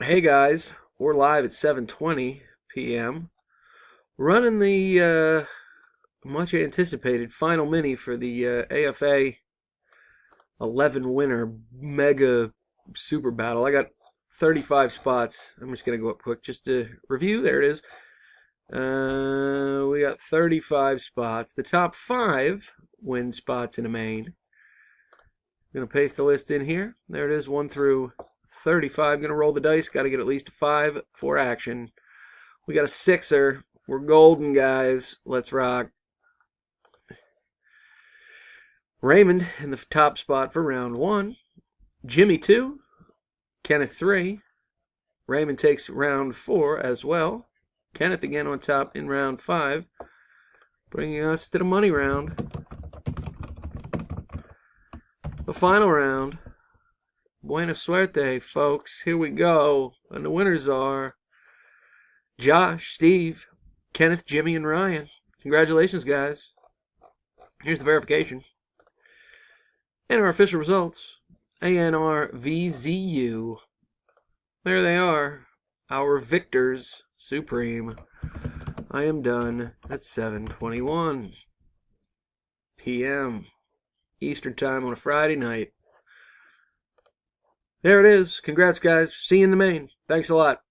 Hey guys, we're live at 7:20 p.m. running the much anticipated final mini for the AFA 11 winner mega super battle. I got 35 spots. I'm just gonna go up quick just to review. There it is. We got 35 spots. The top 5 win spots in a main. I'm gonna paste the list in here. There it is, 1 through 35. Gonna roll the dice. Got to get at least a 5 for action. We got a sixer. We're golden, guys. Let's rock. Raymond in the top spot for round 1. Jimmy 2. Kenneth 3. Raymond takes round 4 as well. Kenneth again on top in round 5. Bringing us to the money round. The final round. Buena suerte, folks. Here we go. And the winners are Josh, Steve, Kenneth, Jimmy, and Ryan. Congratulations, guys. Here's the verification. And our official results. ANRVZU. There they are. Our victors supreme. I am done at 7:21 p.m. Eastern Time on a Friday night. There it is. Congrats, guys. See you in the main. Thanks a lot.